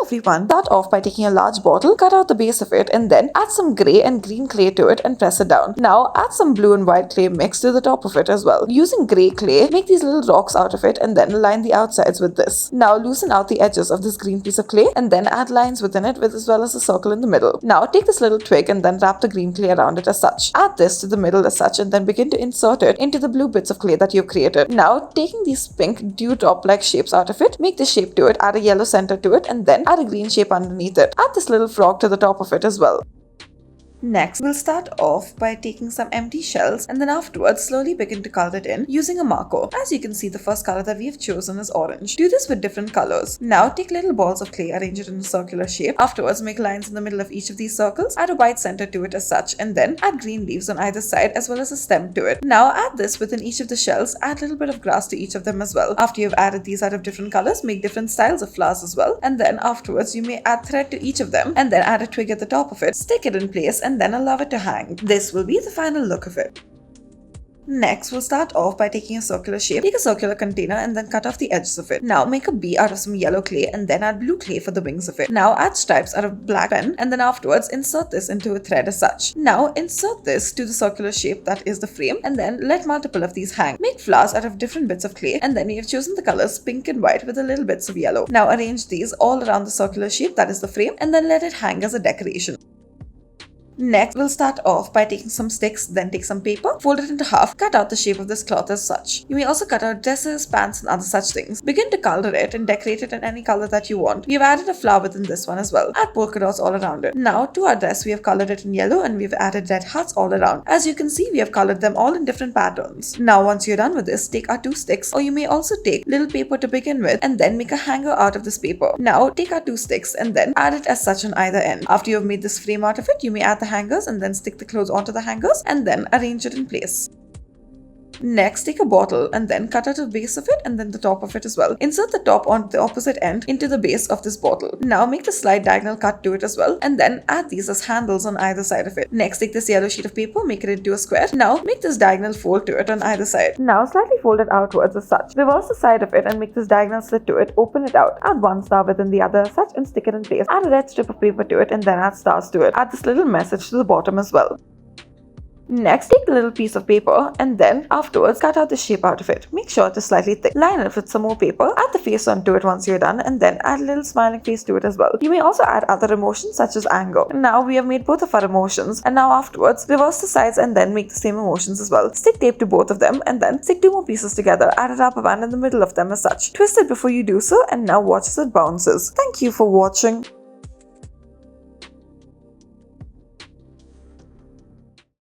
everyone, start off by taking a large bottle, cut out the base of it, and then add some grey and green clay to it and press it down. Now add some blue and white clay mix to the top of it as well. Using grey clay, make these little rocks out of it and then line the outsides with this. Now loosen out the edges of this green piece of clay and then add lines within it as well as a circle in the middle. Now take this little twig and then wrap the green clay around it as such. Add this to the middle as such and then begin to insert it into the blue bits of clay that you've created. Now taking these pink dewdrop like shapes out of it, make the shape to it, add a yellow center to it, and then add a green shape underneath it. Add this little frog to the top of it as well. Next, we'll start off by taking some empty shells and then afterwards slowly begin to color it in using a marker. As you can see, the first color that we have chosen is orange. Do this with different colors. Now take little balls of clay, arrange it in a circular shape. Afterwards, make lines in the middle of each of these circles, add a white center to it as such, and then add green leaves on either side as well as a stem to it. Now add this within each of the shells, add a little bit of grass to each of them as well. After you've added these out of different colors, make different styles of flowers as well, and then afterwards you may add thread to each of them and then add a twig at the top of it, stick it in place, and then allow it to hang. This will be the final look of it. Next, we'll start off by taking a circular shape. Take a circular container and then cut off the edges of it. Now make a bee out of some yellow clay and then add blue clay for the wings of it. Now add stripes out of black pen and then afterwards insert this into a thread as such. Now insert this to the circular shape that is the frame and then let multiple of these hang. Make flowers out of different bits of clay and then we have chosen the colors pink and white with a little bits of yellow. Now arrange these all around the circular shape that is the frame and then let it hang as a decoration. Next, we'll start off by taking some sticks, then take some paper, fold it into half, cut out the shape of this cloth as such. You may also cut out dresses, pants and other such things. Begin to color it and decorate it in any color that you want. We have added a flower within this one as well. Add polka dots all around it. Now to our dress, we have colored it in yellow and we've added red hearts all around. As you can see, we have colored them all in different patterns. Now once you're done with this, take our 2 sticks, or you may also take little paper to begin with and then make a hanger out of this paper. Now take our 2 sticks and then add it as such on either end. After you have made this frame out of it, you may add the hangers and then stick the clothes onto the hangers and then arrange it in place. Next, take a bottle and then cut out the base of it and then the top of it as well. Insert the top on the opposite end into the base of this bottle. Now make the slight diagonal cut to it as well and then add these as handles on either side of it. Next, take this yellow sheet of paper, make it into a square. Now make this diagonal fold to it on either side. Now slightly fold it outwards as such. Reverse the side of it and make this diagonal slit to it, open it out. Add one star within the other as such and stick it in place. Add a red strip of paper to it and then add stars to it. Add this little message to the bottom as well. Next, take the little piece of paper and then afterwards cut out the shape out of it. Make sure it is slightly thick. Line it with some more paper, add the face onto it once you're done and then add a little smiling face to it as well. You may also add other emotions such as anger. Now we have made both of our emotions and now afterwards reverse the sides and then make the same emotions as well. Stick tape to both of them and then stick 2 more pieces together. Add a rubber band in the middle of them as such. Twist it before you do so and now watch as it bounces. Thank you for watching.